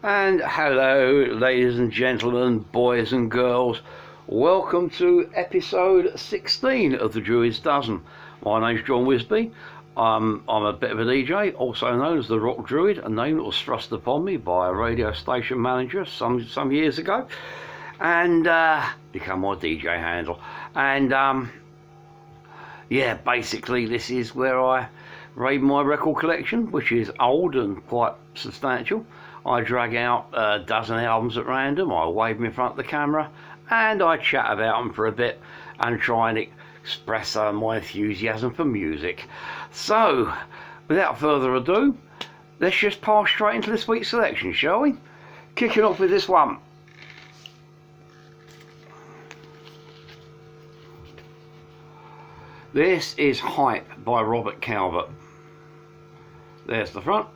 And hello, ladies and gentlemen, boys and girls. Welcome to episode 16 of the Druids Dozen. My name's John Wisby. I'm a bit of a DJ, also known as the Rock Druid, a name that was thrust upon me by a radio station manager some years ago, and become my DJ handle. And yeah, basically this is where I raid my record collection, which is old and quite substantial. I drag out a dozen albums at random, I wave them in front of the camera, and I chat about them for a bit and try and express my enthusiasm for music. So, without further ado, let's just pass straight into this week's selection, shall we? Kicking off with this one. This is Hype by Robert Calvert. There's the front.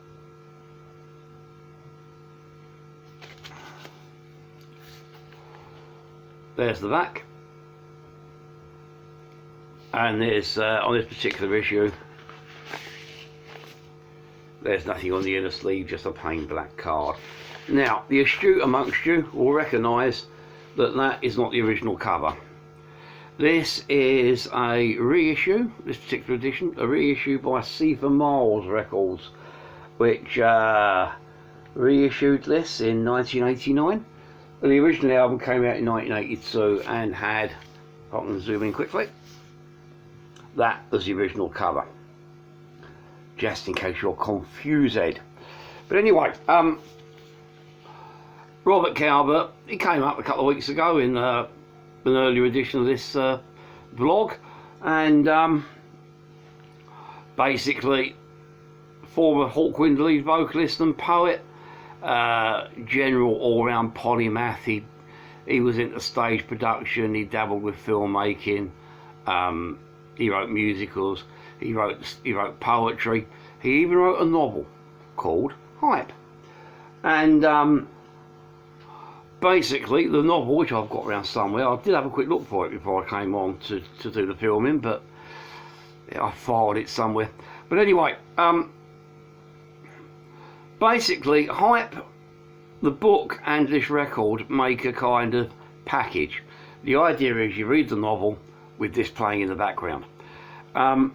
There's the back, and there's on this particular issue there's nothing on the inner sleeve, just a plain black card. Now the astute amongst you will recognise that that is not the original cover. This is a reissue, this particular edition, a reissue by C for Miles Records, which reissued this in 1989. The original album came out in 1982 and had, if I can zoom in quickly, that was the original cover, just in case you're confused. But anyway, Robert Calvert, he came up a couple of weeks ago in an earlier edition of this blog, and basically former Hawkwind lead vocalist and poet, general all-round polymath. He was into stage production, he dabbled with filmmaking, he wrote musicals, he wrote poetry, he even wrote a novel called Hype. And basically the novel, which I've got around somewhere, I did have a quick look for it before I came on to do the filming, but yeah, I filed it somewhere. But anyway, basically, Hype, the book and this record make a kind of package. The idea is you read the novel with this playing in the background. The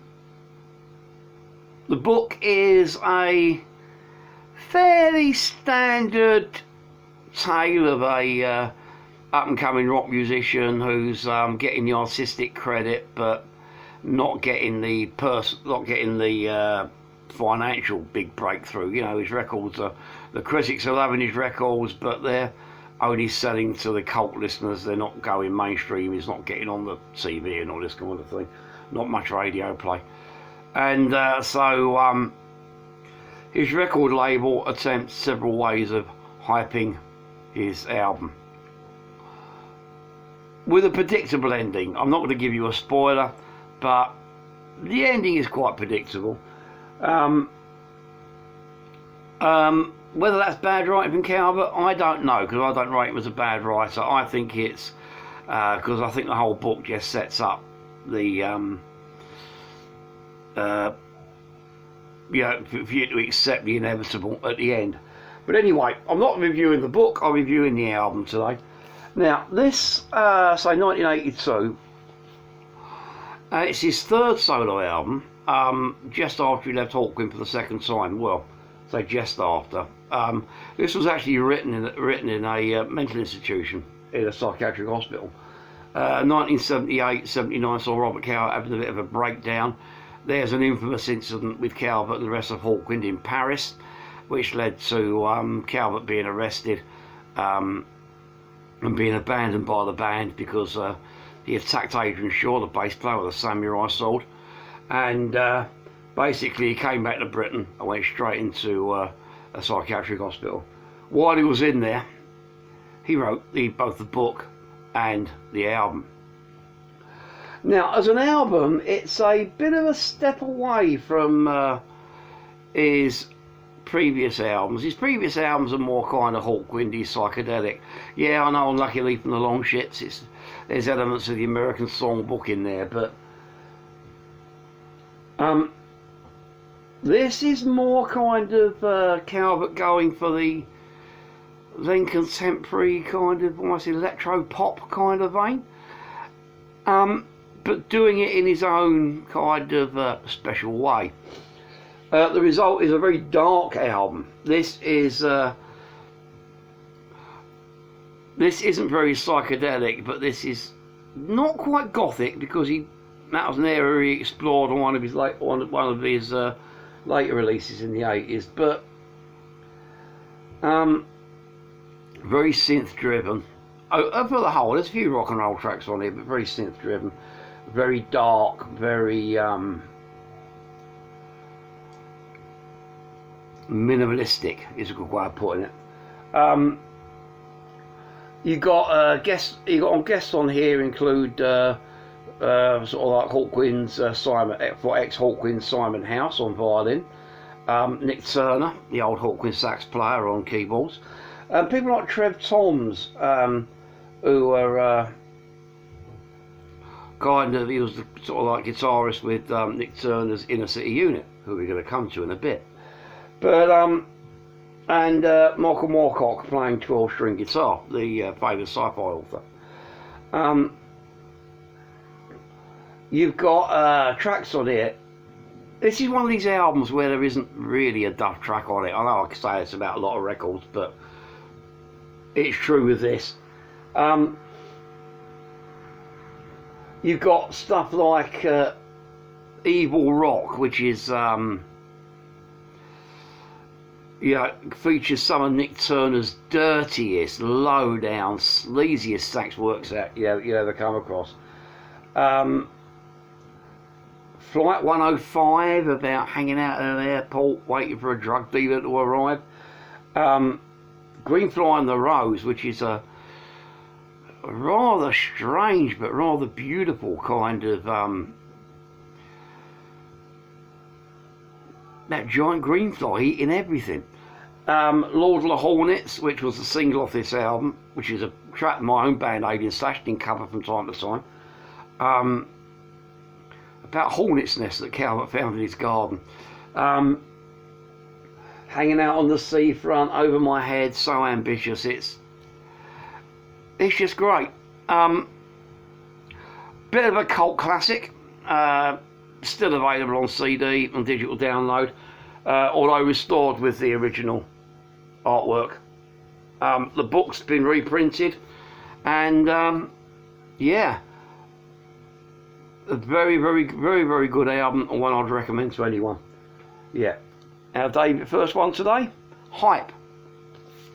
book is a fairly standard tale of a up-and-coming rock musician who's getting the artistic credit, but not getting the financial big breakthrough. You know, his records are, the critics are loving his records, but they're only selling to the cult listeners. They're not going mainstream. He's not getting on the TV and all this kind of thing. Not much radio play. And so his record label attempts several ways of hyping his album with a predictable ending. I'm not going to give you a spoiler, but the ending is quite predictable. Whether that's bad writing from Calvert, I don't know, because I don't rate him as a bad writer. I think it's because I think the whole book just sets up the for you to accept the inevitable at the end. But anyway, I'm not reviewing the book, I'm reviewing the album today. Now this, say 1982, it's his third solo album, just after he left Hawkwind for the second time. Well, say just after. This was actually written in a mental institution, in a psychiatric hospital. 1978-79 saw Robert Calvert having a bit of a breakdown. There's an infamous incident with Calvert and the rest of Hawkwind in Paris, which led to Calvert being arrested and being abandoned by the band because he attacked Adrian Shaw, the bass player, with a samurai sword. And basically he came back to Britain and went straight into a psychiatric hospital. While he was in there, he wrote both the book and the album. Now, as an album, it's a bit of a step away from his previous albums. His previous albums are more kind of Hawkwindy, psychedelic. Yeah, I know, Unluckily from the Long Shits, there's elements of the American Songbook in there, but this is more kind of Calvert going for the then contemporary kind of almost electro pop kind of vein, but doing it in his own kind of special way. The result is a very dark album. This isn't very psychedelic, but this is not quite gothic, because that was an area he explored on one of his later releases in the 80s. But very synth driven. For the whole, there's a few rock and roll tracks on here, but very synth driven, very dark, very minimalistic is a good way of putting it. You got guests on here include sort of like Hawkwind's ex-Hawkwind Simon House on violin, Nick Turner, the old Hawkwind sax player, on keyboards, and people like Trev Toms, who are he was the sort of like guitarist with Nick Turner's Inner City Unit, who we're going to come to in a bit. But and Michael Moorcock playing 12-string guitar, the famous sci-fi author. You've got tracks on here. This is one of these albums where there isn't really a duff track on it. I know I can say it's about a lot of records, but it's true with this. You've got stuff like Evil Rock, which is features some of Nick Turner's dirtiest, low-down, sleaziest sax works that you ever come across. Flight 105, about hanging out at an airport waiting for a drug dealer to arrive. Green Fly and the Rose, which is a rather strange but rather beautiful kind of that giant green fly eating everything. Lord of the Hornets, which was the single off this album, which is a track my own band Alien Sashing cover from time to time, about hornet's nests that Calvert found in his garden. Hanging Out on the Seafront, Over My Head, So Ambitious. It's just great. Bit of a cult classic, still available on CD and digital download, although restored with the original artwork. The book's been reprinted, and yeah, a very, very, very, very good album, and one I'd recommend to anyone. Yeah. Our first one today, Hype,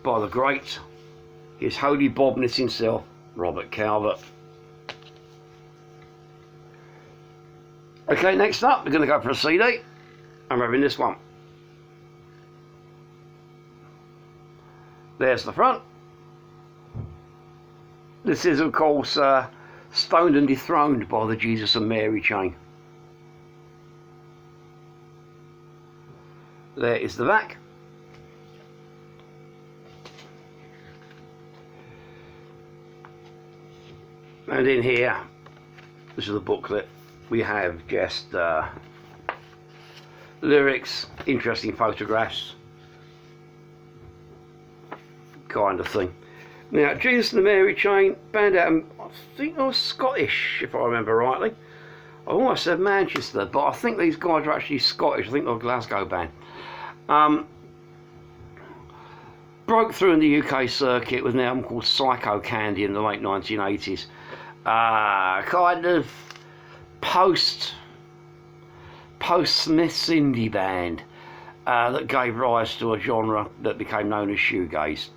by the great, his holy bobness himself, Robert Calvert. Okay, next up, we're going to go for a CD. I'm having this one. There's the front. This is, of course, Stoned and Dethroned by the Jesus and Mary Chain. There is the back. And in here, this is the booklet. We have just lyrics, interesting photographs, kind of thing. Now, Jesus and the Mary Chain, band out, I think they were Scottish, if I remember rightly. I almost said Manchester, but I think these guys are actually Scottish. I think they're a Glasgow band. Broke through in the UK circuit with an album called Psycho Candy in the late 1980s. Kind of post-Smith's indie band that gave rise to a genre that became known as shoegaze.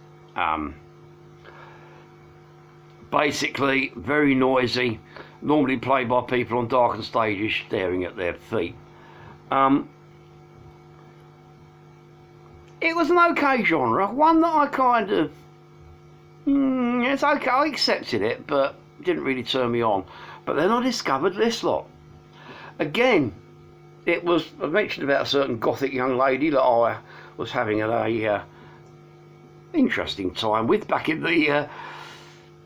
Basically, very noisy, normally played by people on darkened stages staring at their feet. It was an okay genre, one that I kind of, it's okay, I accepted it, but didn't really turn me on. But then I discovered this lot. Again, I mentioned about a certain gothic young lady that I was having a interesting time with back in the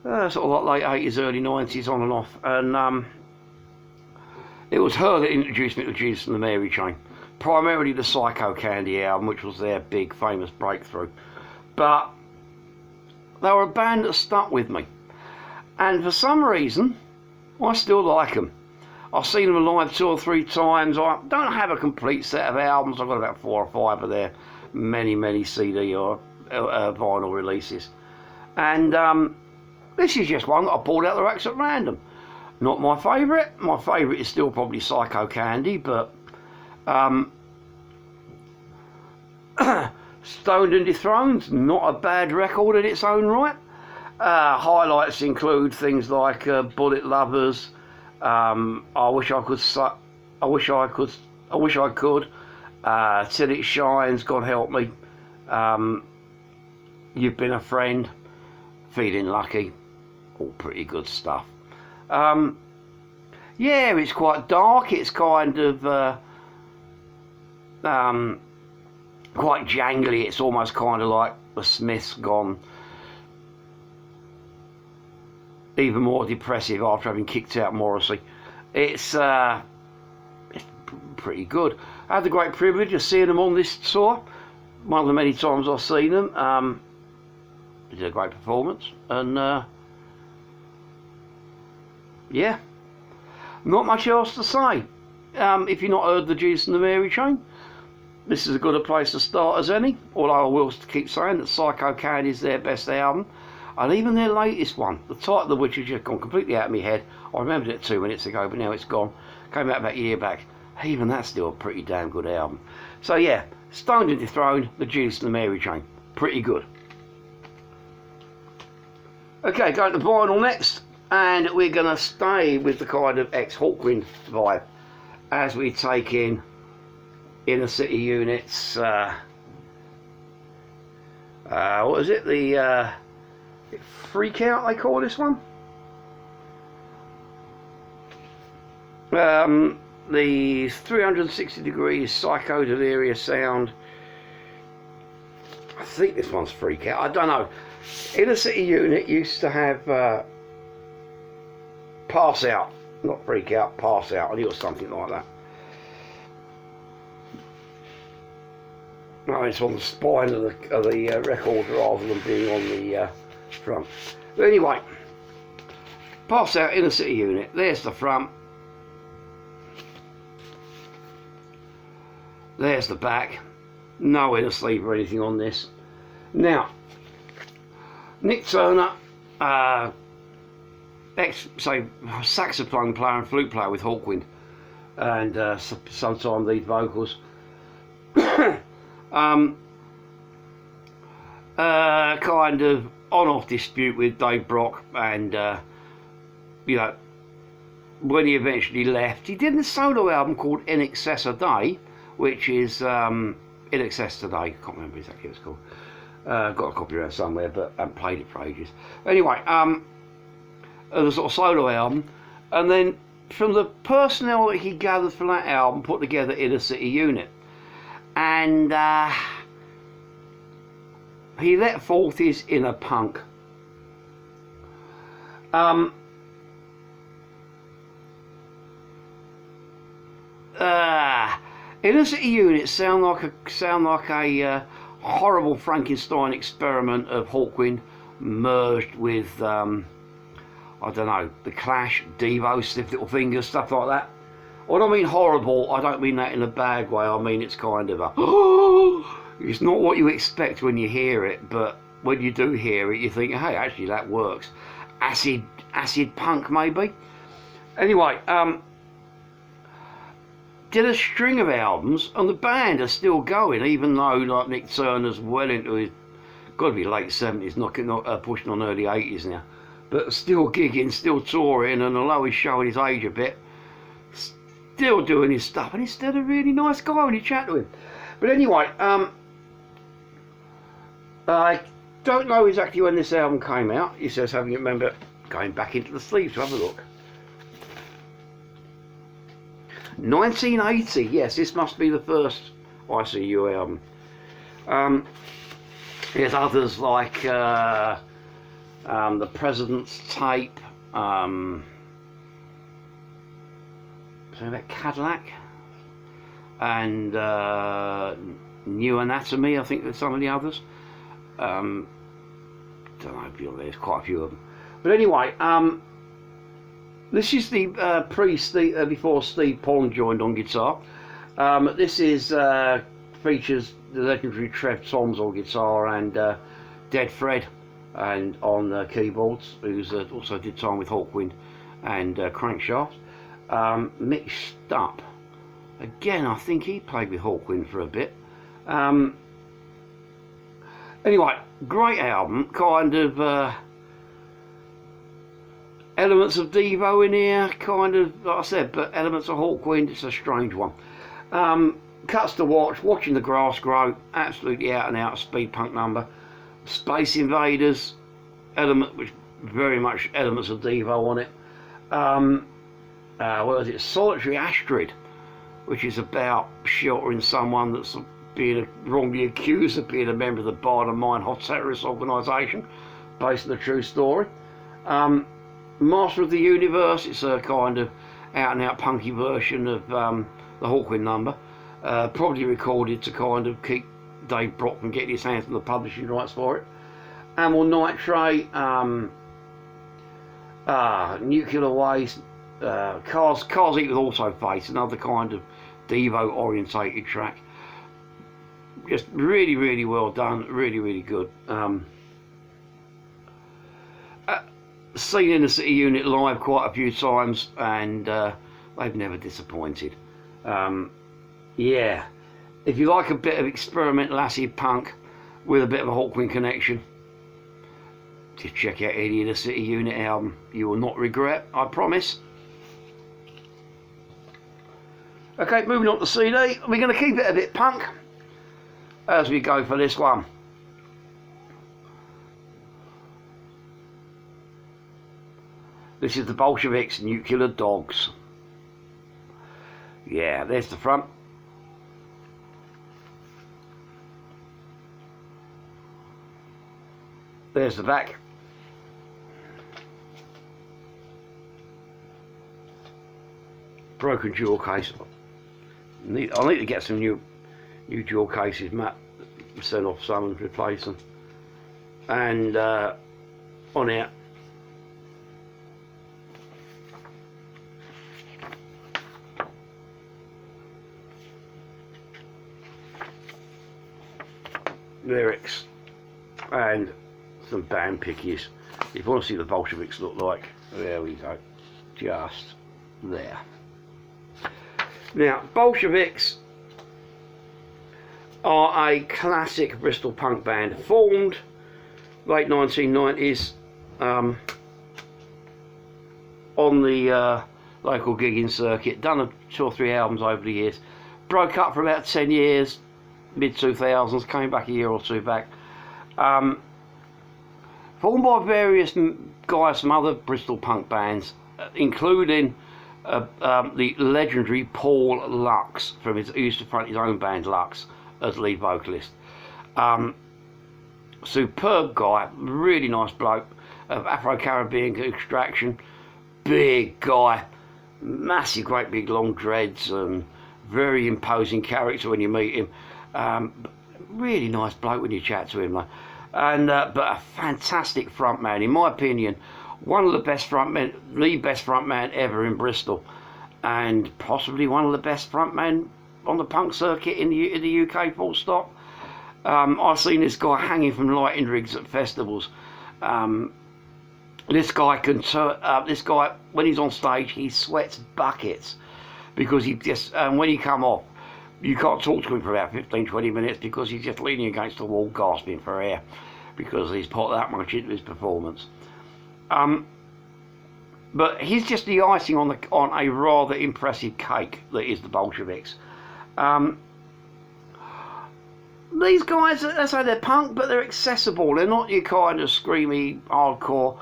sort of like late 80s, early 90s, on and off. And it was her that introduced me to Jesus and the Mary Chain. Primarily the Psycho Candy album, which was their big famous breakthrough. But they were a band that stuck with me. And for some reason, I still like them. I've seen them live 2 or 3 times. I don't have a complete set of albums. I've got about 4 or 5 of their many CD or vinyl releases. And this is just one that I pulled out the racks at random. Not my favourite. My favourite is still probably Psycho Candy, but Stoned and Dethroned, not a bad record in its own right. Highlights include things like Bullet Lovers, I wish I could, Till It Shines, God Help Me, You've Been a Friend, Feeling Lucky, all pretty good stuff. Yeah, it's quite dark, it's kind of quite jangly, it's almost kind of like the Smiths gone even more depressive after having kicked out Morrissey. It's pretty good. I had the great privilege of seeing them on this tour, one of the many times I've seen them. They did a great performance, and yeah, not much else to say. If you've not heard the Judas and the Mary Chain, this is as good a place to start as any, although I will keep saying that Psycho Candy is their best album, and even their latest one, the title of which has just gone completely out of my head. I remembered it 2 minutes ago, but now it's gone. Came out about a year back. Even that's still a pretty damn good album. So yeah, Stoned and Dethroned, the Judas and the Mary Chain, pretty good. Okay, going to vinyl next, and we're going to stay with the kind of ex-Hawkwind vibe as we take in Inner City Units. What is it? The Freak Out, they call this one. The 360 degrees psycho delirious sound. I think this one's Freak Out, I don't know. Inner City Unit used to have Pass Out, not Freak Out, Pass Out, I think it was something like that. No, it's on the spine of the record rather than being on the front. But anyway, Pass Out, Inner City Unit, there's the front. There's the back. No inner sleeve or anything on this. Now, Nick Turner, saxophone player and flute player with Hawkwind, and sometimes lead vocals. Kind of on-off dispute with Dave Brock, and you know, when he eventually left, he did a solo album called In Excess a Day, which is In Excess Today. I can't remember exactly what it's called. Got a copy around somewhere, but I haven't played it for ages. Anyway, a sort of solo album, and then from the personnel that he gathered from that album, put together Inner City Unit, and he let forth his inner punk. Inner City Unit sound like a horrible Frankenstein experiment of Hawkwind merged with I don't know, The Clash, Devo, Stiff Little Fingers, stuff like that. When I mean horrible, I don't mean that in a bad way. I mean it's kind of a it's not what you expect when you hear it, but when you do hear it, you think, hey, actually that works. Acid punk maybe. Anyway, did a string of albums, and the band are still going, even though like Nick Turner's well into his, got to be late 70s, pushing on early 80s now, but still gigging, still touring, and although he's showing his age a bit, still doing his stuff, and he's still a really nice guy when you chat to him. But anyway, I don't know exactly when this album came out. He says, having remember going back into the sleeves to have a look. 1980, yes, this must be the first ICU album. There's others like The President's Tape, something about Cadillac, and New Anatomy, I think there's some of the others. don't know, there's quite a few of them. But anyway, this is the before Steve Pond joined on guitar. This is features the legendary Trev Toms on guitar and Dead Fred and on keyboards, who's also did time with Hawkwind and Crankshaft. Mixed Up, again, I think he played with Hawkwind for a bit. Anyway, great album, kind of elements of Devo in here, kind of, like I said, but elements of Hawkwind. It's a strange one. Cuts to watch, Watching the Grass Grow, absolutely out and out speed punk number. Space Invaders, element, which very much elements of Devo on it. What was it? Solitary Astrid, which is about sheltering someone that's being wrongly accused of being a member of the Barnyard Mine terrorist organisation, based on a true story. Master of the Universe, it's a kind of out and out punky version of the Hawkwind number, probably recorded to kind of keep Dave Brock from getting his hands on the publishing rights for it. Amyl Nitrate, Nuclear Waste, Cars Eat with Autoface, another kind of Devo orientated track. Just really, really well done, really, really good. Seen in the City Unit live quite a few times, and they've never disappointed. Yeah, if you like a bit of experimental acid punk with a bit of a Hawkwind connection, just check out any of the City Unit album. You will not regret, I promise. Okay, moving on to CD. We're going to keep it a bit punk as we go for this one. This is the Bolsheviks, Nuclear Dogs. Yeah, there's the front. There's the back. Broken jewel case. I'll need to get some new jewel cases. Matt sent off some and replace them. And on out. Lyrics and some band pickies. If you want to see the Bolsheviks look like, there we go, just there. Now, Bolsheviks are a classic Bristol punk band, formed late 1990s on the local gigging circuit, done 2 or 3 albums over the years, broke up for about 10 years, mid-2000s, came back a year or two back. Formed by various guys from other Bristol punk bands, including the legendary Paul Lux, who used to front his own band Lux as lead vocalist. Superb guy, really nice bloke, of Afro-Caribbean extraction, big guy, massive, great big long dreads, and very imposing character when you meet him. Really nice bloke when you chat to him, like. And but a fantastic frontman, in my opinion, one of the best frontmen, the best frontman ever in Bristol, and possibly one of the best frontmen on the punk circuit in the UK. Full stop. I've seen this guy hanging from lighting rigs at festivals. This guy can this guy, when he's on stage, he sweats buckets because he just when he come off, you can't talk to him for about 15-20 minutes because he's just leaning against the wall gasping for air because he's put that much into his performance. But he's just the icing on a rather impressive cake that is the Bolsheviks. These guys, let's say they're punk, but they're accessible. They're not your kind of screamy, hardcore,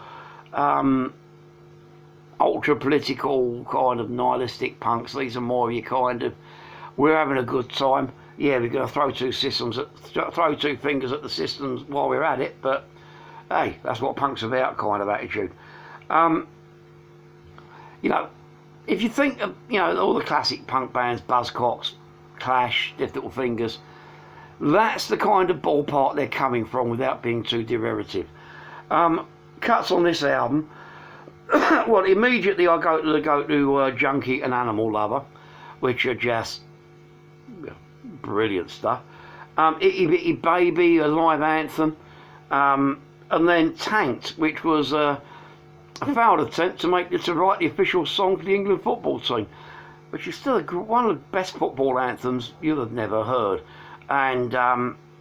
ultra-political kind of nihilistic punks. These are more your kind of, we're having a good time. Yeah, we're going to throw 2 fingers at the systems while we're at it, but hey, that's what punk's about kind of attitude. You know, if you think of, you know, all the classic punk bands, Buzzcocks, Clash, Stiff Little Fingers, that's the kind of ballpark they're coming from without being too derivative. Cuts on this album. Well, immediately I go to Junkie and Animal Lover, which are just brilliant stuff. Itty Bitty Baby, a live anthem, and then Tanked, which was a failed attempt to write the official song for the England football team, which is still one of the best football anthems you'll have never heard. And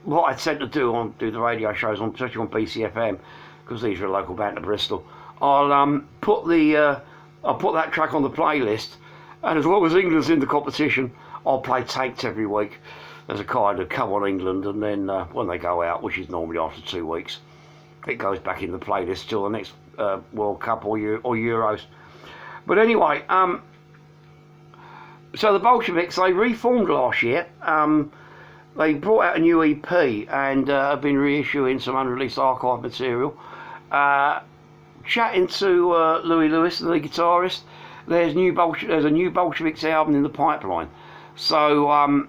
what I tend to do the radio shows, especially on BCFM, because these are a local band to Bristol, I'll put that track on the playlist, and as long as England's in the competition, I'll play Tanked every week as a kind of come on England, and then when they go out, which is normally after 2 weeks, it goes back in the playlist till the next World Cup or Euros. But anyway, so the Bolsheviks, they reformed last year. They brought out a new EP and have been reissuing some unreleased archive material. Chatting to Louis Lewis, the guitarist, there's a new Bolsheviks album in the pipeline. So I'm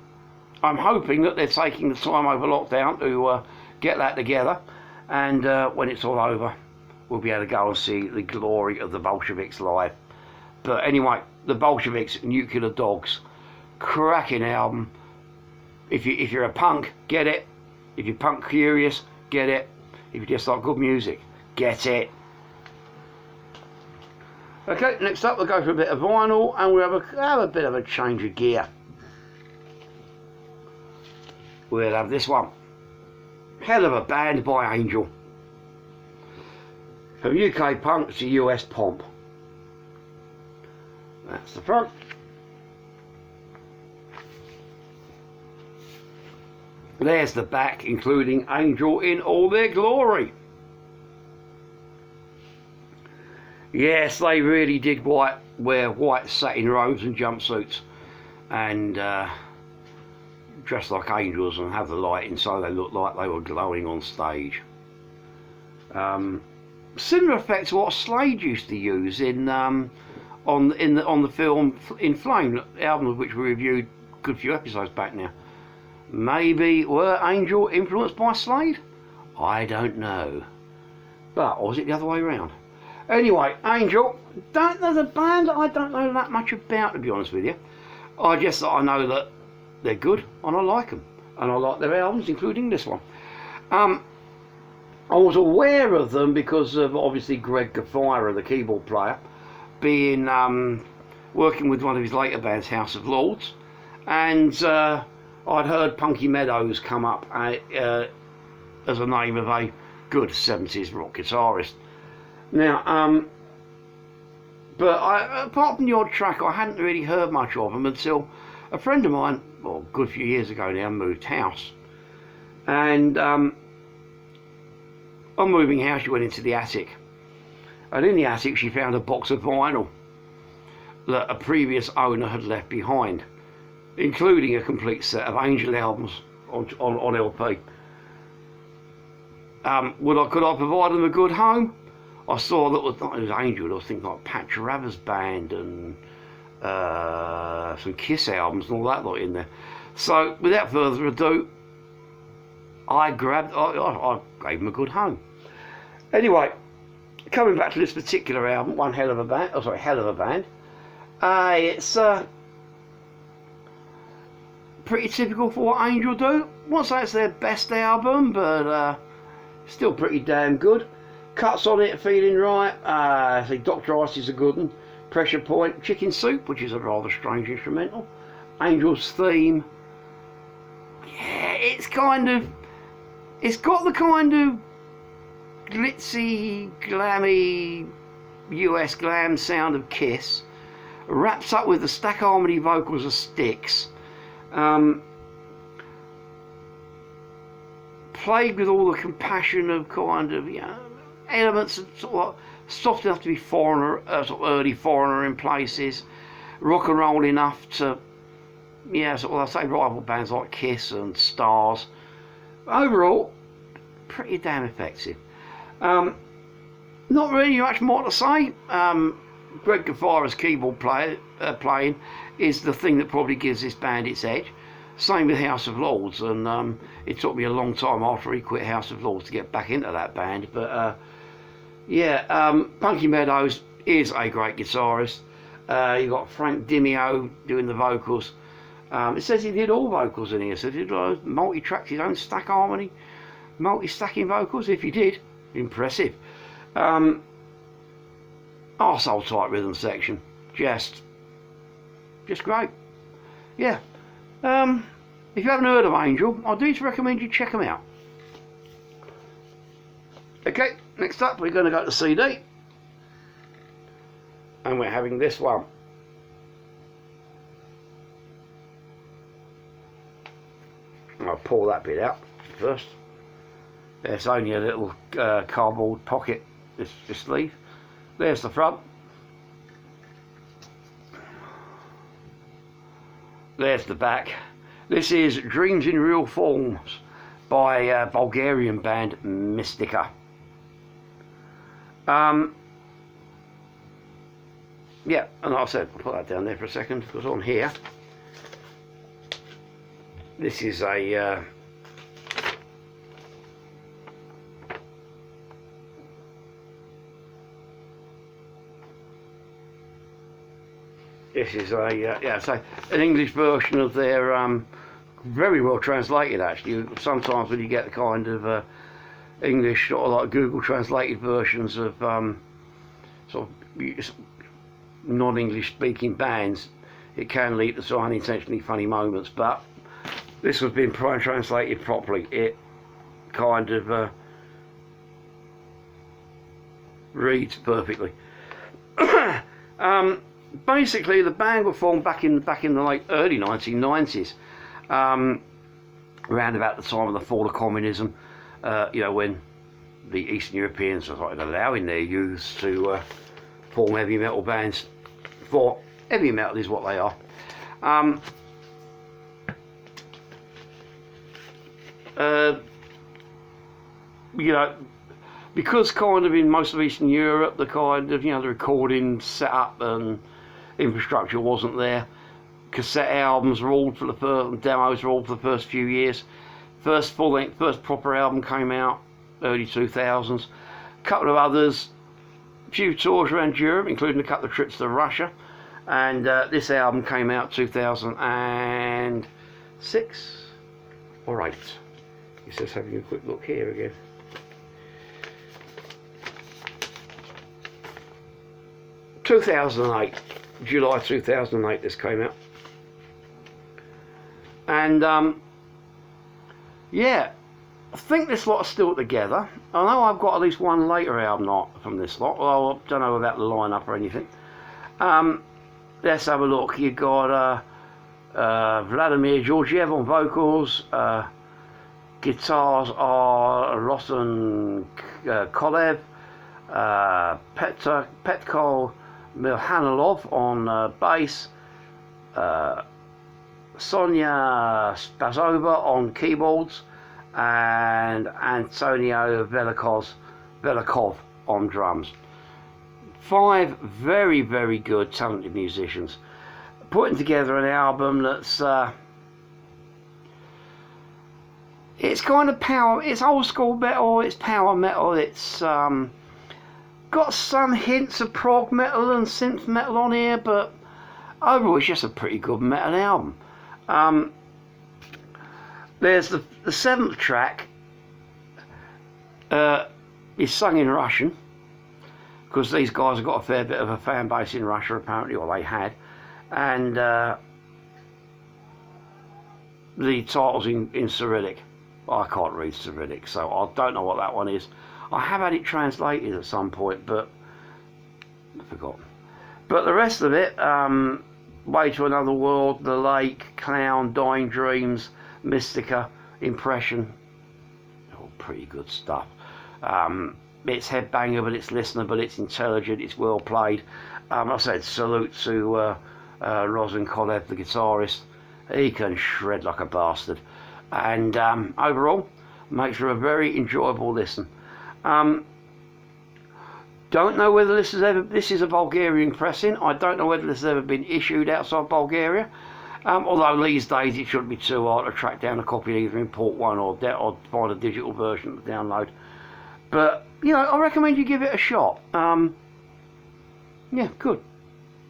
hoping that they're taking the time over lockdown to get that together, and when it's all over, we'll be able to go and see the glory of the Bolsheviks live. But anyway, the Bolsheviks, Nuclear Dogs, cracking album. If you're a punk, get it. If you're punk curious, get it. If you just like good music, get it. Okay, next up we'll go for a bit of vinyl, and we'll have a bit of a change of gear. We'll have this one. Helluva Band by Angel. From UK punk to US pomp. That's the front. There's the back, including Angel in all their glory. Yes, they really did wear white satin robes and jumpsuits, and dress like angels and have the lighting so they looked like they were glowing on stage. Similar effect to what Slade used to use in on the film In Flame, the album of which we reviewed a good few episodes back now. Maybe were Angel influenced by Slade? I don't know. But or was it the other way around? Anyway, Angel, there's a band that I don't know that much about, to be honest with you. I know that they're good and I like them, and I like their albums, including this one. I was aware of them because of obviously Greg Gafira, the keyboard player, being working with one of his later bands, House of Lords, and I'd heard Punky Meadows come up as a name of a good 70s rock guitarist. Now, but apart from the odd track, I hadn't really heard much of them until a friend of mine, well, a good few years ago now, moved house. And on moving house, she went into the attic. And in the attic, she found a box of vinyl that a previous owner had left behind, including a complete set of Angel albums on LP. Could I provide them a good home? I saw that it was Angel. I was thinking like Pat Travers Band and some Kiss albums and all that lot in there. So without further ado, I gave them a good home. Anyway, coming back to this particular album, one hell of a band. It's pretty typical for what Angel do. I won't say it's their best album, but still pretty damn good. Cuts on it, feeling right. I think Dr. Ice is a good one. Pressure Point, Chicken Soup, which is a rather strange instrumental. Angel's Theme. Yeah, it's got the kind of glitzy, glammy US glam sound of Kiss, wraps up with the stack harmony vocals of Styx. Played with all the compassion of kind of, elements of sort of soft enough to be foreigner, sort of early Foreigner in places, rock and roll enough to, sort of, I say rival bands like Kiss and Stars. Overall, pretty damn effective. Not really much more to say. Greg Gafira's keyboard playing is the thing that probably gives this band its edge. Same with House of Lords, and it took me a long time after he quit House of Lords to get back into that band, but Yeah, Punky Meadows is a great guitarist. You've got Frank Dimeo doing the vocals. It says he did all vocals in here, so he did multi-tracked his own stack harmony, multi-stacking vocals. If he did, impressive. Arsehole type rhythm section, just great. Yeah. If you haven't heard of Angel, I do recommend you check them out. Okay, next up we're going to go to CD, and we're having this one. I'll pull that bit out first. There's only a little cardboard pocket, this sleeve. There's the front. There's the back. This is Dreams in Real Forms by Bulgarian band Mystica. Yeah, and like I said, I'll put that down there for a second, because on here, this is a yeah, so an English version of their very well translated, actually. Sometimes when you get the kind of English sort of like Google translated versions of sort of non-English speaking bands, it can lead to some unintentionally funny moments, but this has been translated properly. It kind of reads perfectly. Basically, the band were formed back in the early 1990s, around about the time of the fall of communism. You know, when the Eastern Europeans started allowing their youths to form heavy metal bands. For heavy metal is what they are. You know, because kind of in most of Eastern Europe, the kind of, you know, the recording setup and infrastructure wasn't there. Cassette albums ruled for the first, demos ruled for the first few years. First full-length, first proper album came out early 2000s. A couple of others, a few tours around Europe, including a couple of trips to Russia. And this album came out 2006 or 8. It's just having a quick look here again. July 2008 this came out. And yeah, I think this lot are still together. I know I've got at least one later album from this lot. Well, I don't know about the lineup or anything. Let's have a look. You've got Vladimir Georgiev on vocals. Guitars are Rosen Kolev, Petko Milhanilov on bass, Sonia Spazova on keyboards, and Antonio Velikov on drums. 5 very, very good, talented musicians putting together an album that's it's kind of power, it's old school metal, it's power metal, it's got some hints of prog metal and synth metal on here, but overall it's just a pretty good metal album. There's the 7th track is sung in Russian, because these guys have got a fair bit of a fan base in Russia apparently, or they had, and the title's in Cyrillic. I can't read Cyrillic, so I don't know what that one is. I have had it translated at some point, but I've forgotten. But the rest of it, Way to Another World, The Lake, Clown, Dying Dreams, Mystica, Impression, all pretty good stuff. It's headbanger, but it's listenable, it's intelligent, it's well played. I said salute to Rosen Kolev, the guitarist. He can shred like a bastard, and overall makes for a very enjoyable listen. Don't know whether this is a Bulgarian pressing. I don't know whether this has ever been issued outside Bulgaria. Although these days it shouldn't be too hard to track down a copy and either import one or find a digital version to download. But, you know, I recommend you give it a shot. Yeah, good.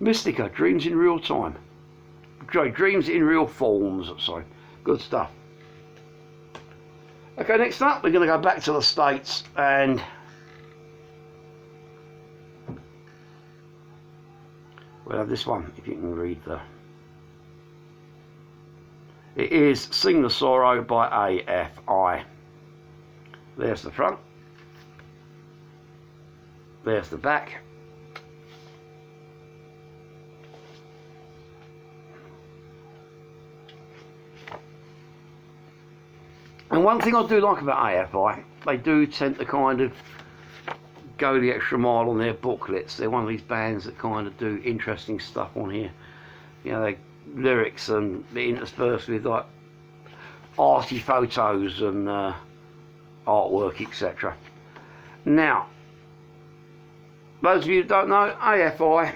Mystica, Dreams in Real Time. Sorry, Dreams in Real Forms. Sorry, good stuff. Okay, next up, we're going to go back to the States, and we'll have this one, if you can read the... It is Sing the Sorrow by AFI. There's the front. There's the back. And one thing I do like about AFI, they do tend to kind of go the extra mile on their booklets. They're one of these bands that kind of do interesting stuff on here. You know, they lyrics and interspersed with like arty photos and artwork, etc. Now, those of you that don't know, AFI,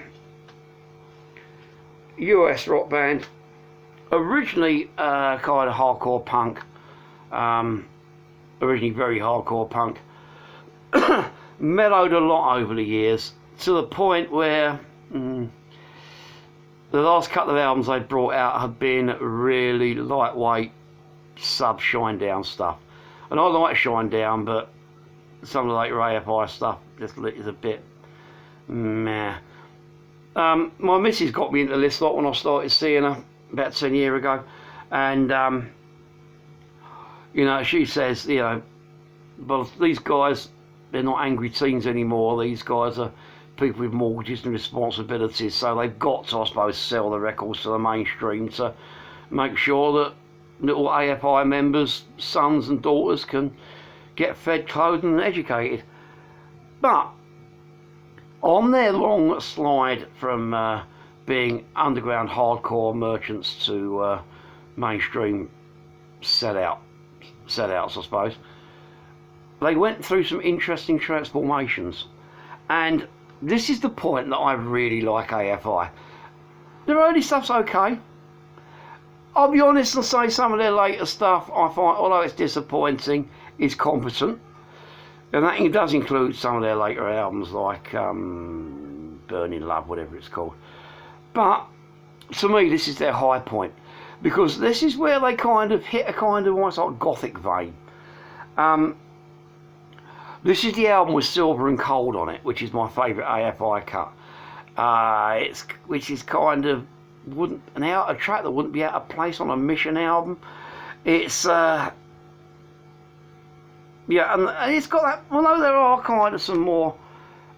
US rock band, originally kind of hardcore punk. Originally very hardcore punk, mellowed a lot over the years to the point where the last couple of albums they brought out have been really lightweight sub Shinedown stuff, and I like Shinedown, but some of the later AFI stuff just is a bit meh. My missus got me into this lot when I started seeing her about 10 years ago, and you know, she says, you know, well, these guys, they're not angry teens anymore. These guys are people with mortgages and responsibilities, so they've got to, I suppose, sell the records to the mainstream to make sure that little AFI members' sons and daughters can get fed, clothed and educated. But on their long slide from being underground hardcore merchants to mainstream sellouts, I suppose, they went through some interesting transformations, and this is the point that I really like AFI. Their early stuff's okay. I'll be honest and say some of their later stuff I find, although it's disappointing, is competent, and that does include some of their later albums like Burning Love, whatever it's called. But to me, this is their high point, because this is where they kind of hit a kind of almost like gothic vein. This is the album with Silver and Cold on it, which is my favourite AFI cut. Which is kind of a track that wouldn't be out of place on a Mission album. It's yeah, and it's got that. Although there are kind of some more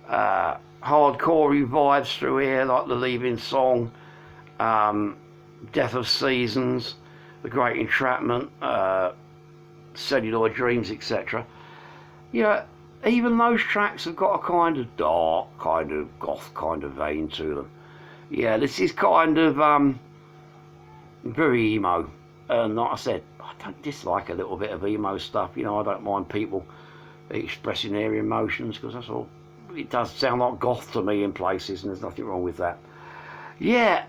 hardcore vibes through here, like the Leaving Song, Death of Seasons, The Great Entrapment, Celluloid Dreams, etc. Yeah, even those tracks have got a kind of dark, kind of goth kind of vein to them. Yeah, this is kind of very emo, and like I said, I don't dislike a little bit of emo stuff. You know, I don't mind people expressing their emotions, because that's all. It does sound like goth to me in places, and there's nothing wrong with that. Yeah,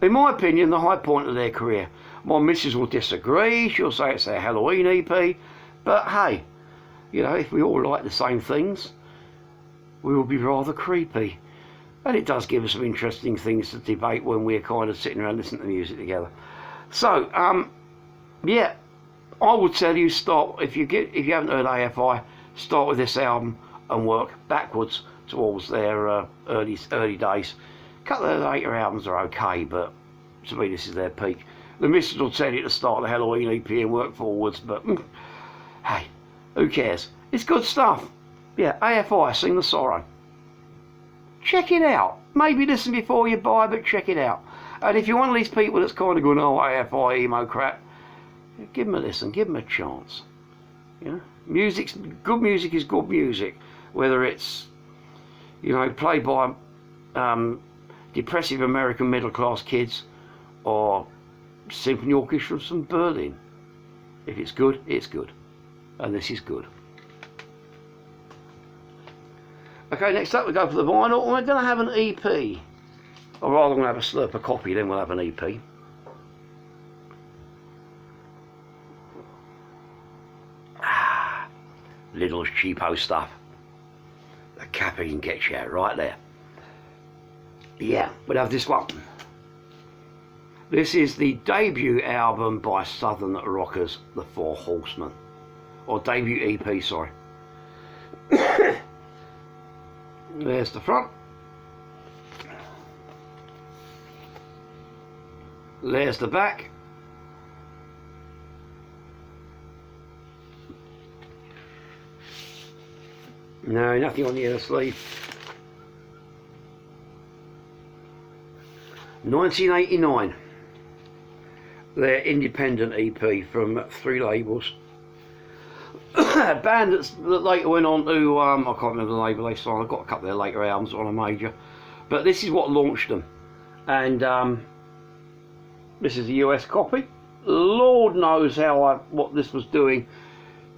in my opinion, the high point of their career. My missus will disagree. She'll say it's their Halloween EP. But hey, you know, if we all like the same things, we will be rather creepy. And it does give us some interesting things to debate when we're kind of sitting around listening to music together. So, yeah, I would tell you start, if you haven't heard AFI, start with this album and work backwards towards their early days. A couple of their later albums are okay, but to me this is their peak. The missus will tell you to start the Halloween EP and work forwards, but hey, who cares? It's good stuff. Yeah, AFI, Sing the Sorrow. Check it out. Maybe listen before you buy, but check it out. And if you're one of these people that's kind of going, oh, AFI, emo crap, give them a listen, give them a chance. You know, good music is good music, whether it's, you know, played by depressive American middle class kids or symphony orchestras from Berlin. If it's good, it's good. And this is good. Okay, next up we go for the vinyl, and we're going to have an EP. Or rather, we're going to have a slurp of copy, then we'll have an EP. Lidl's cheapo stuff. The capping gets you out right there. Yeah, we'll have this one. This is the debut album by Southern Rockers, the Four Horsemen. Or debut EP, sorry. There's the front. There's the back. No, nothing on the inner sleeve. 1989. Their independent EP from 3 labels. A band that later went on to, I can't remember the label they signed. I've got a couple of their later albums on a major. But this is what launched them. And this is a US copy. Lord knows what this was doing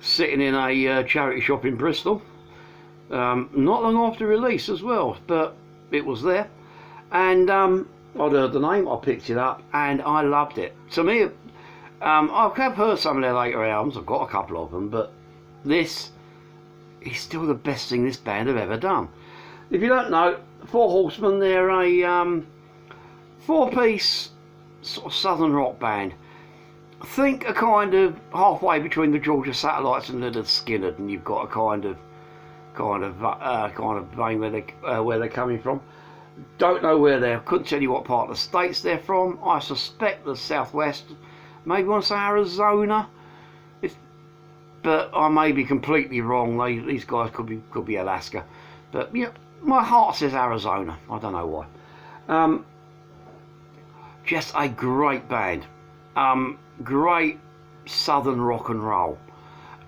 sitting in a charity shop in Bristol. Not long after release as well, but it was there. And I'd heard the name, I picked it up, and I loved it. To me, I have heard some of their later albums, I've got a couple of them, but this is still the best thing this band have ever done. If you don't know, Four Horsemen, they're a 4-piece sort of southern rock band. Think a kind of halfway between the Georgia Satellites and Lynyrd Skynyrd, and you've got a kind of vein where they're coming from. Don't know where they're. Couldn't tell you what part of the states they're from. I suspect the southwest. Maybe want to say Arizona, but I may be completely wrong. These guys could be Alaska, but yeah, my heart says Arizona. I don't know why. Just a great band. Great southern rock and roll.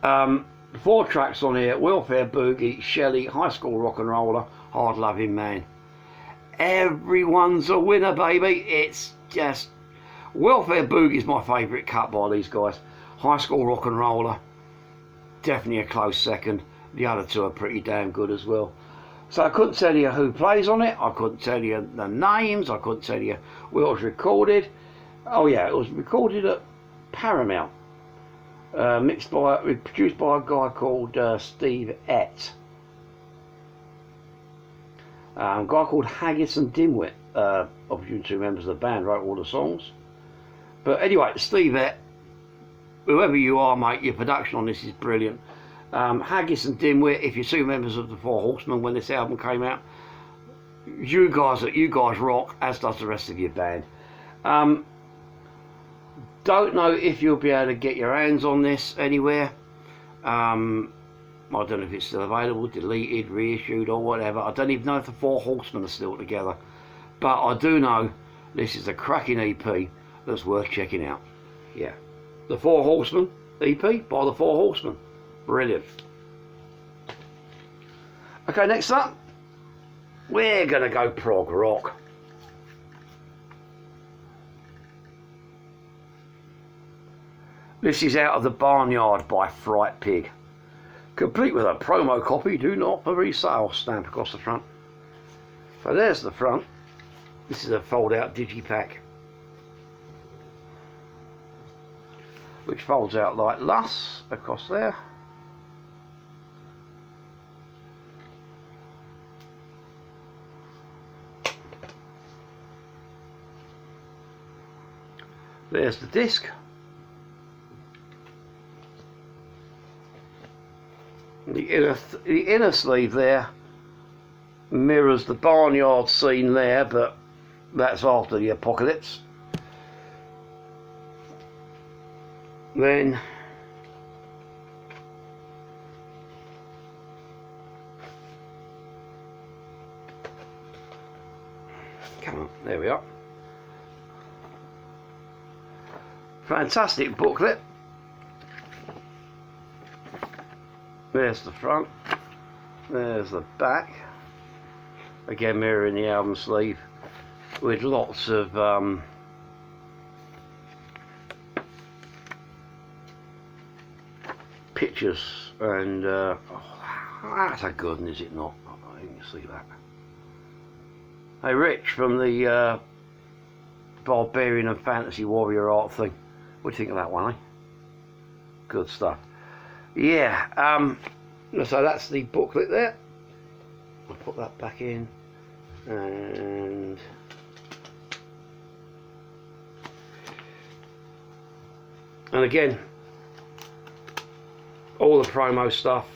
4 tracks on here: Welfare Boogie, Shelley, High School Rock and Roller, Hard Loving Man. Everyone's a winner, baby. It's just Welfare Boogie is my favourite cut by these guys. High School Rock and Roller, definitely a close second. The other 2 are pretty damn good as well. So I couldn't tell you who plays on it. I couldn't tell you the names. I couldn't tell you where it was recorded. Oh yeah, it was recorded at Paramount. Produced by a guy called Steve Ett. A guy called Haggis and Dimwit, obviously 2 members of the band, wrote all the songs. But anyway, Steve Ett, whoever you are, mate, your production on this is brilliant. Haggis and Dimwit, if you're 2 members of the Four Horsemen when this album came out, you guys rock, as does the rest of your band. Don't know if you'll be able to get your hands on this anywhere. I don't know if it's still available, deleted, reissued or whatever. I don't even know if the Four Horsemen are still together. But I do know this is a cracking EP that's worth checking out. Yeah. The Four Horsemen EP by the Four Horsemen. Brilliant. Okay, next up, we're going to go prog rock. This is out of the Barnyard by Fright Pig. Complete with a promo copy, do not for resale stamp across the front. So there's the front. This is a fold out digipack, which folds out like thus across there. There's the disc. The inner sleeve there mirrors the Barnyard scene there, but that's after the apocalypse. Then come on, there we are. Fantastic booklet. There's the front, there's the back, again mirroring the album sleeve with lots of pictures, and oh, that's a good one, is it not? Oh, you can see that. Hey Rich from the Barbarian and Fantasy Warrior art thing, what do you think of that one, eh? Good stuff. Yeah, So that's the booklet there. I'll put that back in, and again, all the promo stuff.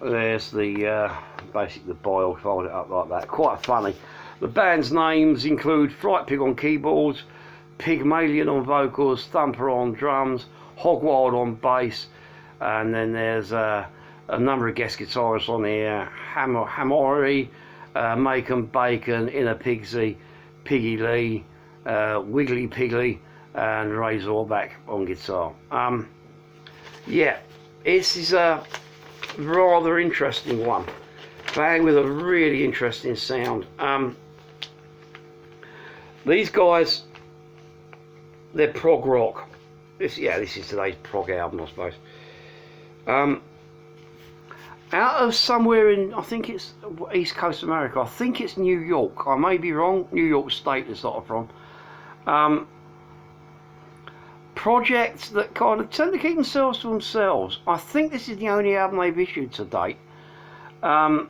There's the basically the bio, fold it up like that. Quite funny. The band's names include Fright Pig on keyboards, Pygmalion on vocals, Thumper on drums, Hogwild on bass, and then there's a number of guest guitarists on here: Hamori, Macon Bacon, Inner Pigsy, Piggy Lee, Wiggly Piggly, and Razorback on guitar. Yeah, this is a rather interesting one. Band with a really interesting sound. These guys, they're prog rock. This is today's prog album, I suppose. Out of somewhere in, I think it's East Coast America. I think it's New York. I may be wrong. New York State is sort of from. Projects that kind of tend to keep themselves to themselves. I think this is the only album they've issued to date. But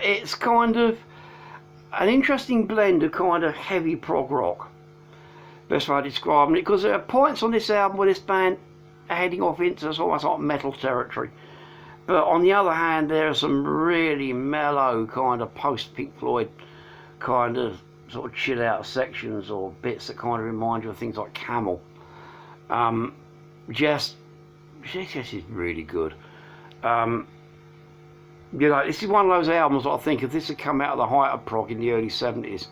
it's kind of an interesting blend of kind of heavy prog rock. Best way of describing it, because there are points on this album where this band are heading off into almost like metal territory. But on the other hand, there are some really mellow kind of post-Pink Floyd kind of sort of chill out sections or bits that kind of remind you of things like Camel. Just is really good. You know, this is one of those albums that I think if this had come out of the height of prog in the early 70s,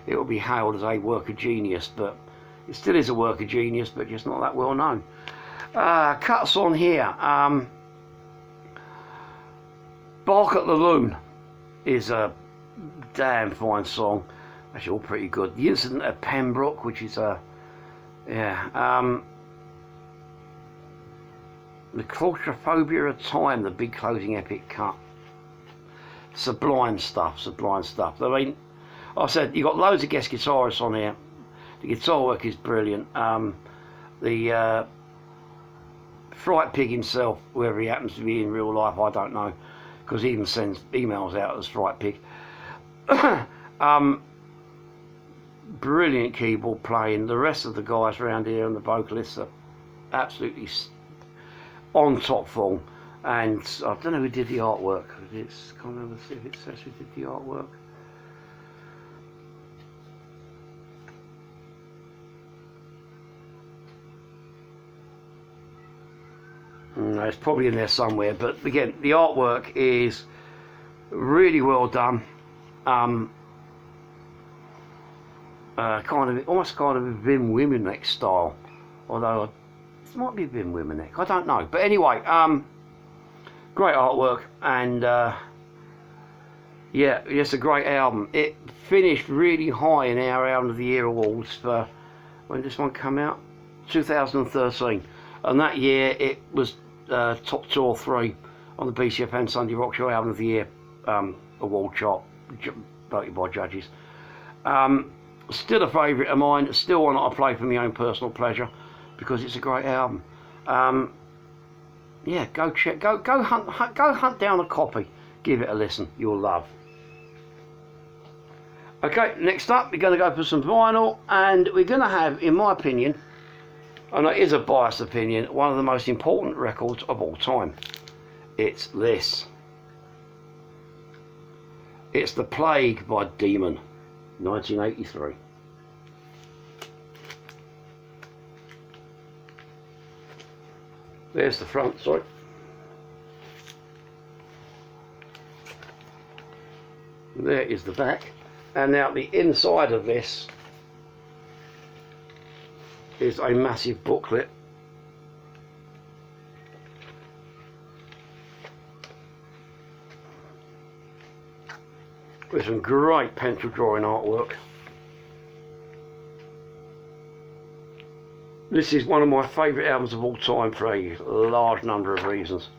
it would be hailed as a work of genius, but it still is a work of genius, but just not that well known. Cuts on here. Bark at the Loon is a damn fine song. Actually, all pretty good. The Incident at Pembroke, which is the Claustrophobia of Time, the big closing epic cut. Sublime stuff. I mean, I said you got loads of guest guitarists on here. The guitar work is brilliant. The Fright Pig himself, whoever he happens to be in real life, I don't know, because he even sends emails out as Fright Pig. Brilliant keyboard playing. The rest of the guys around here and the vocalists are absolutely on top form. And I don't know who did the artwork. Can't remember if it says who did the artwork. No, it's probably in there somewhere. But again, the artwork is really well done. Almost kind of a Wim Wimmenek style, although it might be Wim Wimmenek, I don't know. But anyway, great artwork, and yeah, it's a great album. It finished really high in our Album of the Year awards for, when did this one come out? 2013, and that year it was top 2 or 3 on the BCFN Sunday Rock Show Album of the Year award chart, voted by judges. Still a favourite of mine. Still one that I play for my own personal pleasure because it's a great album. Yeah, go hunt down a copy. Give it a listen. You'll love. Okay, next up we're going to go for some vinyl, and we're going to have, in my opinion, and it is a biased opinion, one of the most important records of all time. It's this. It's The Plague by Demon. 1983. There's the front, sorry. There is the back. And now the inside of this is a massive booklet. With some great pencil drawing artwork. This is one of my favourite albums of all time for a large number of reasons.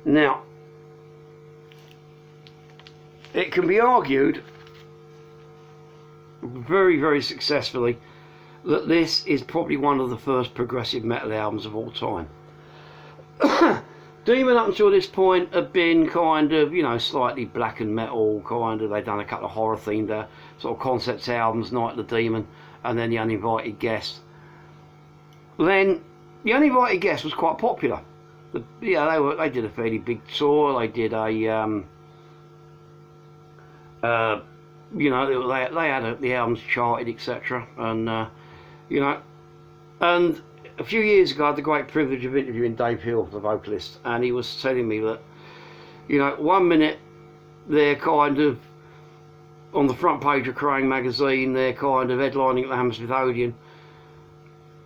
Now, it can be argued very, very successfully that this is probably one of the first progressive metal albums of all time. Demon up until this point had been kind of, you know, slightly black and metal, kind of. They'd done a couple of horror themed sort of concept albums, Night of the Demon, and then The Uninvited Guest. Then The Uninvited Guest was quite popular. They did a fairly big tour. They did a you know, they had the albums charted, etc. And you know, and a few years ago I had the great privilege of interviewing Dave Hill, the vocalist, and he was telling me that, you know, one minute they're kind of on the front page of Kerrang magazine, they're kind of headlining at the Hammersmith Odeon,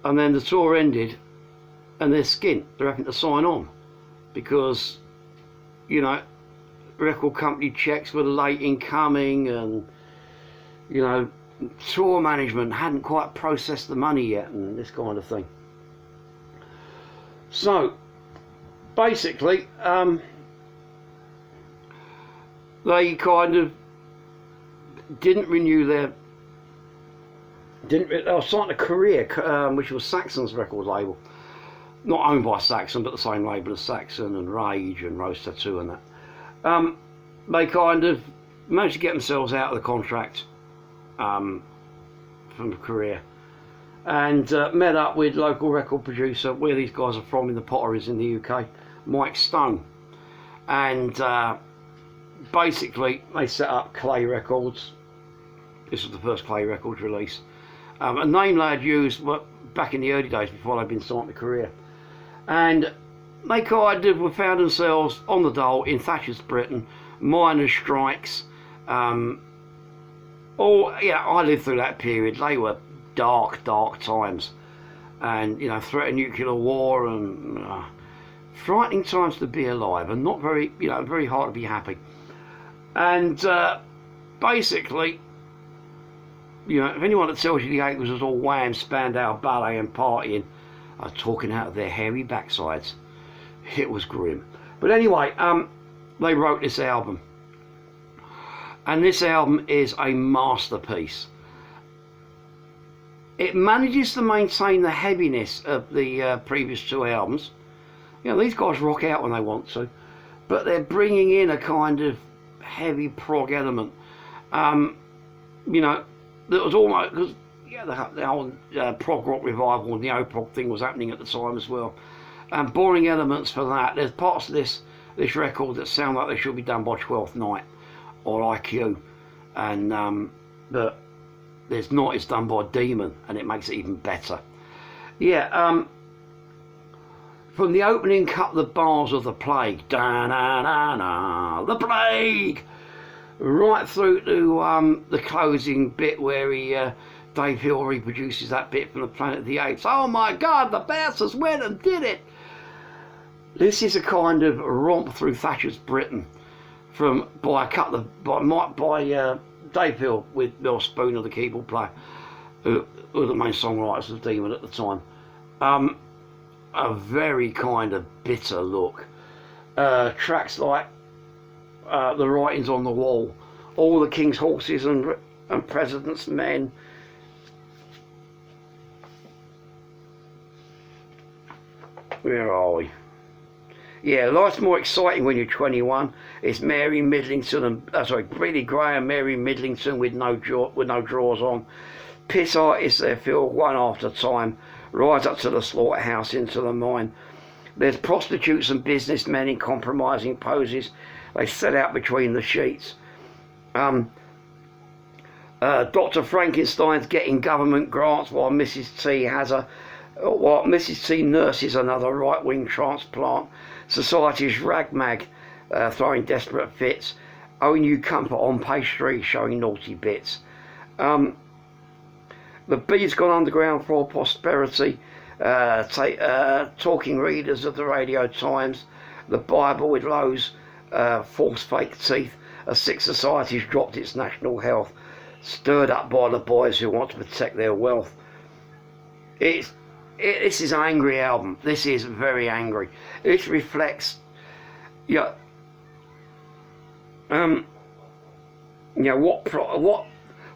and then the tour ended and they're skint. They're having to sign on because, you know, record company checks were late in coming, and, you know, tour management hadn't quite processed the money yet, and this kind of thing. So basically they kind of didn't renew their they signed a Career, which was Saxon's record label, not owned by Saxon but the same label as Saxon and Rage and Rose Tattoo and that. They kind of managed to get themselves out of the contract from Career, and met up with local record producer, where these guys are from in the Potteries in the UK, Mike Stone, and basically they set up Clay Records. This was the first Clay Records release, a name they had used back in the early days before they'd been signed to Career, and they kind of found themselves on the dole in Thatcher's Britain, miners' strikes. I lived through that period. They were dark times, and, you know, threat of nuclear war, and frightening times to be alive, and not very, you know, very hard to be happy. And basically, you know, if anyone that tells you the 80s was all wham, Spandau Ballet and partying are talking out of their hairy backsides. It was grim. But anyway, they wrote this album, and this album is a masterpiece. It manages to maintain the heaviness of the previous two albums. You know, these guys rock out when they want to, but they're bringing in a kind of heavy prog element. You know, that was almost, because the whole prog rock revival and the neo-prog thing was happening at the time as well. And boring elements for that. There's parts of this record that sound like they should be done by 12th Night or IQ, and but there's not. It's done by Demon, and it makes it even better. Yeah, from the opening couple of bars of The Plague, da-na-na-na, The Plague, right through to the closing bit where Dave Hill reproduces that bit from the Planet of the Apes. Oh my God, the bastards went and did it! This is a kind of romp through Thatcher's Britain, by Dave Hill with Bill Spooner, the keyboard player, who were the main songwriters of Demon at the time. A very kind of bitter look. Tracks like The Writings on the Wall, All the King's Horses and President's Men. Where are we? Yeah, Life's More Exciting When You're 21. It's Mary Midlington Billy Graham, Mary Midlington with no drawers on. Piss artists they feel one after time. Rise up to the slaughterhouse, into the mine. There's prostitutes and businessmen in compromising poses. They set out between the sheets. Dr. Frankenstein's getting government grants while Mrs. T nurses another right-wing transplant. Society's ragmag throwing desperate fits. Owing You Comfort on page 3, showing naughty bits. The Bee's Gone Underground for Prosperity, talking readers of the Radio Times, the Bible with Lowe's false fake teeth, a sick society's dropped its national health, stirred up by the boys who want to protect their wealth. This is an angry album. This is very angry. It reflects,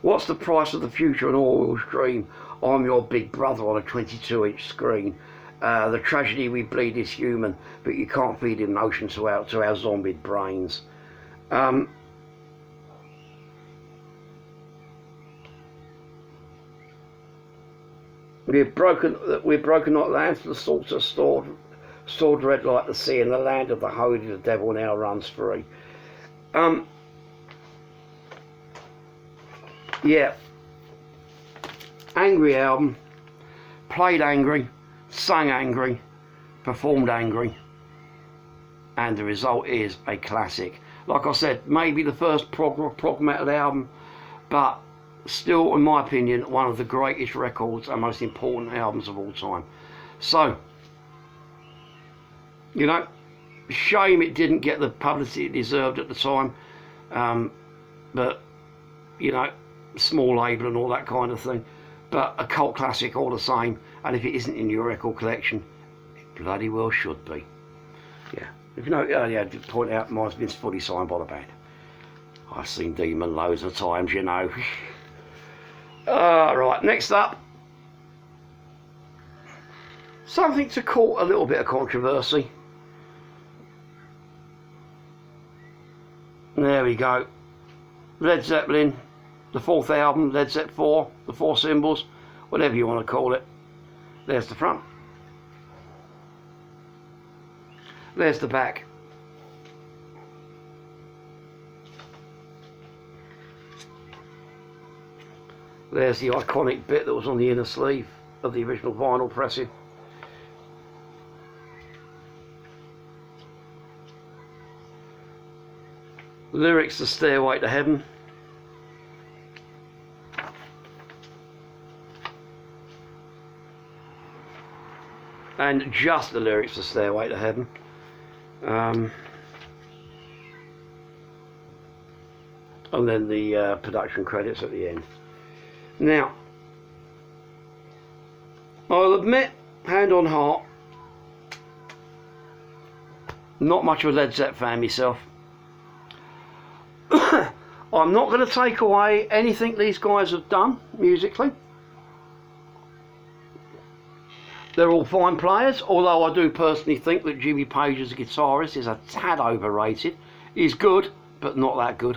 what's the price of the future an Orwell's dream? I'm your big brother on a 22-inch screen. The tragedy we bleed is human, but you can't feed emotions to our zombied brains. We've broken not lands, the salts are stored red like the sea, and the land of the holy, the devil now runs free. Yeah, angry album, played angry, sung angry, performed angry, and the result is a classic. Like I said, maybe the first prog metal album, but still, in my opinion, one of the greatest records and most important albums of all time. So, shame it didn't get the publicity it deserved at the time, but small label and all that kind of thing, but a cult classic all the same. And if it isn't in your record collection, it bloody well should be. Yeah, if you know, I did point out mine's been fully signed by the band. I've seen Demon loads of times, Right, next up, something to call a little bit of controversy. There we go. Led Zeppelin, the 4th album, Led Zeppelin 4, the 4 symbols, whatever you want to call it. There's the front. There's the back. There's the iconic bit that was on the inner sleeve of the original vinyl pressing. Lyrics to Stairway to Heaven. And just the lyrics to Stairway to Heaven. And then the production credits at the end. Now, I'll admit, hand on heart, not much of a Led Zeppelin fan myself. I'm not going to take away anything these guys have done musically. They're all fine players, although I do personally think that Jimmy Page as a guitarist is a tad overrated. He's good, but not that good,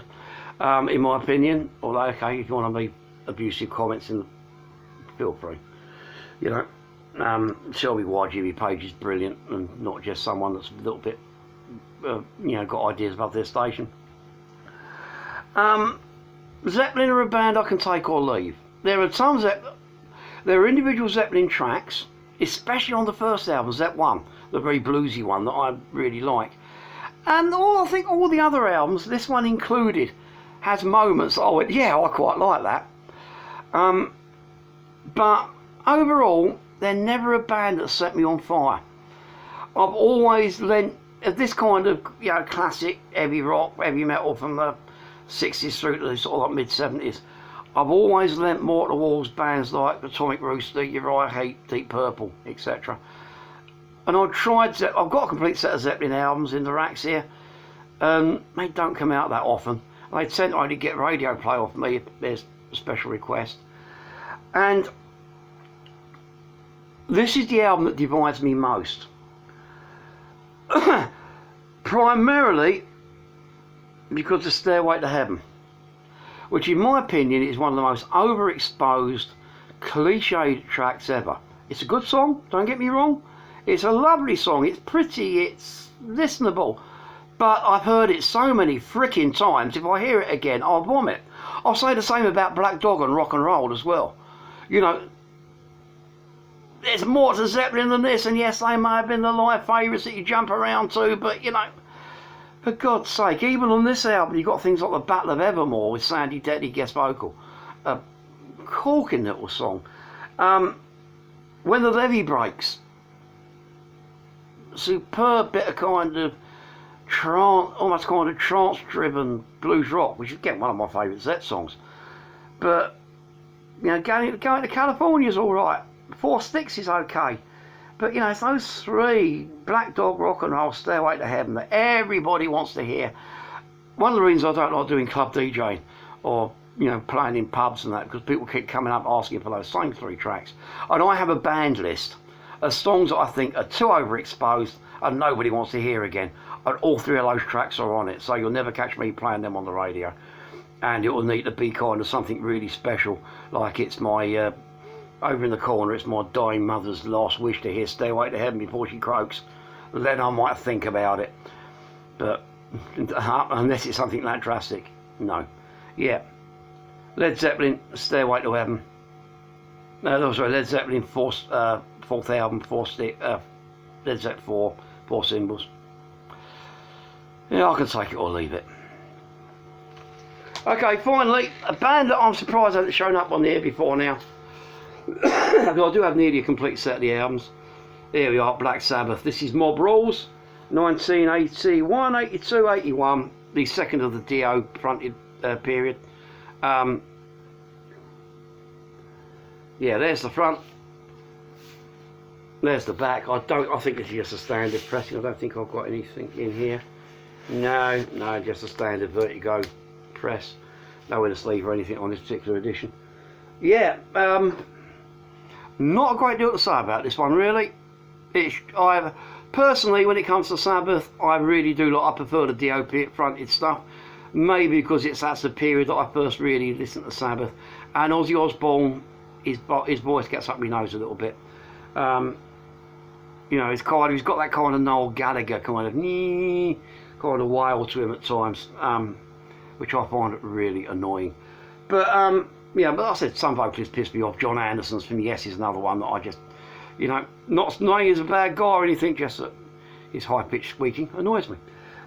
in my opinion. Although, okay, if you want to make abusive comments, feel free. Tell me why Jimmy Page is brilliant and not just someone that's a little bit, got ideas above their station. Zeppelin are a band I can take or leave. There are individual Zeppelin tracks, especially on the first album, Zepp 1, the very bluesy one that I really like. And I think all the other albums, this one included, has moments that I went, yeah, I quite like that. But overall, they're never a band that set me on fire. I've always lent this kind of classic heavy rock, heavy metal from the 60s through to the sort of like mid-70s. I've always lent more towards bands like Atomic Rooster, Uriah Heep, Deep Purple, etc. And I've got a complete set of Zeppelin albums in the racks here. They don't come out that often. They tend to only get radio play off me if there's a special request. And this is the album that divides me most. Primarily because of Stairway to Heaven, which in my opinion is one of the most overexposed, cliched tracks ever. It's a good song, don't get me wrong. It's a lovely song, it's pretty, it's listenable. But I've heard it so many frickin' times, if I hear it again, I'll vomit. I'll say the same about Black Dog and Rock and Roll as well. There's more to Zeppelin than this, and yes, they may have been the live favourites that you jump around to, but For God's sake, even on this album, you've got things like the Battle of Evermore with Sandy Denny guest vocal. A corking little song. When the Levee Breaks. Superb bit of kind of almost kind of trance-driven blues rock, which is, again, one of my favourite Zet songs. But, you know, going to California is all right. Four Sticks is okay. But, you know, it's those three, Black Dog, Rock and Roll, Stairway to Heaven, that everybody wants to hear. One of the reasons I don't like doing club DJing or, you know, playing in pubs and that, because people keep coming up asking for those same three tracks. And I have a band list of songs that I think are too overexposed and nobody wants to hear again. And all three of those tracks are on it, so you'll never catch me playing them on the radio. And it will need to be kind of something really special, like it's my... over in the corner, it's my dying mother's last wish to hear Stairway to Heaven before she croaks. Then I might think about it. But unless it's something that drastic, no. Yeah. Led Zeppelin, Stairway to Heaven. No, sorry, Led Zeppelin, fourth album, Led Zeppelin 4, 4 Symbols. Yeah, I can take it or leave it. Okay, finally, a band that I'm surprised hasn't shown up on here before now. I do have nearly a complete set of the albums. Here we are, Black Sabbath. This is Mob Rules, 1981, 82, 81, the second of the Dio fronted period. Yeah, there's the front. There's the back. I think it's just a standard pressing. I don't think I've got anything in here. No, just a standard Vertigo press. No inner sleeve or anything on this particular edition. Yeah, not a great deal to say about this one, really. Personally, when it comes to Sabbath, I really do I prefer the Dio fronted stuff. Maybe because that's the period that I first really listened to Sabbath. And Ozzy Osbourne, his voice gets up my nose a little bit. You know, he's got that kind of Noel Gallagher kind of wail to him at times, which I find really annoying. But yeah, but like I said, some vocalists piss me off. John Anderson's from Yes is another one that I just, you know, not he's a bad guy or anything, just that his high-pitched squeaking annoys me.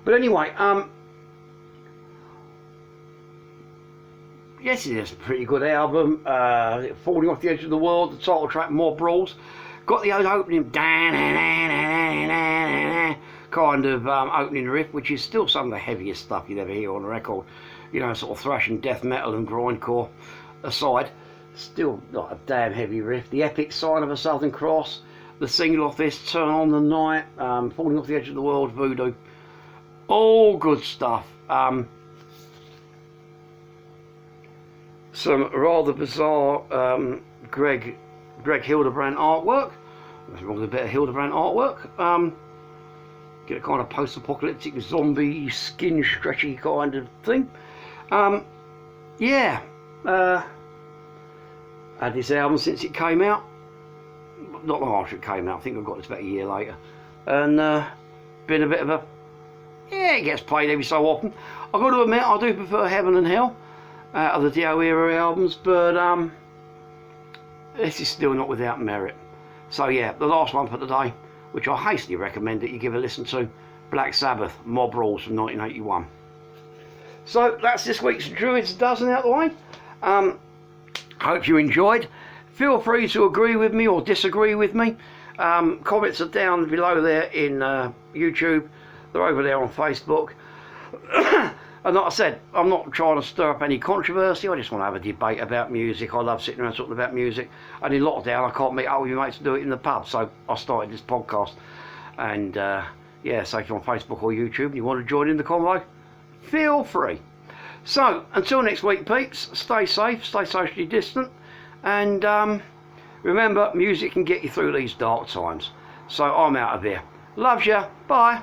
But anyway, Yes is a pretty good album. Falling Off the Edge of the World, the title track, Mob Rules. Got the opening kind of opening riff, which is still some of the heaviest stuff you'd ever hear on a record. You know, sort of thrash and death metal and grindcore aside, still not a damn heavy riff. The epic Sign of a Southern Cross, the single off this, Turn on the Night, Falling Off the Edge of the World, Voodoo, all good stuff. Some rather bizarre Greg Hildebrand artwork. There's wrong with a bit of Hildebrand artwork. Get a kind of post-apocalyptic zombie skin stretchy kind of thing. Yeah, had this album since it came out. Not long after it came out. I think I got this about a year later, and been a bit of a, yeah, it gets played every so often. I've got to admit, I do prefer Heaven and Hell out of the Dio era albums, but this is still not without merit. So yeah, the last one for today, which I hastily recommend that you give a listen to, Black Sabbath, Mob Rules from 1981. So that's this week's Druids Dozen out of the way. Hope you enjoyed. Feel free to agree with me or disagree with me. Comments are down below there in YouTube. They're over there on Facebook. And like I said, I'm not trying to stir up any controversy. I just want to have a debate about music. I love sitting around talking about music. And in lockdown, I can't meet up with my mates to do it in the pub. So I started this podcast. And yeah, so if you're on Facebook or YouTube and you want to join in the convo, feel free. So until next week, peeps, stay safe, stay socially distant. And remember, music can get you through these dark times. So I'm out of here. Loves ya. Bye.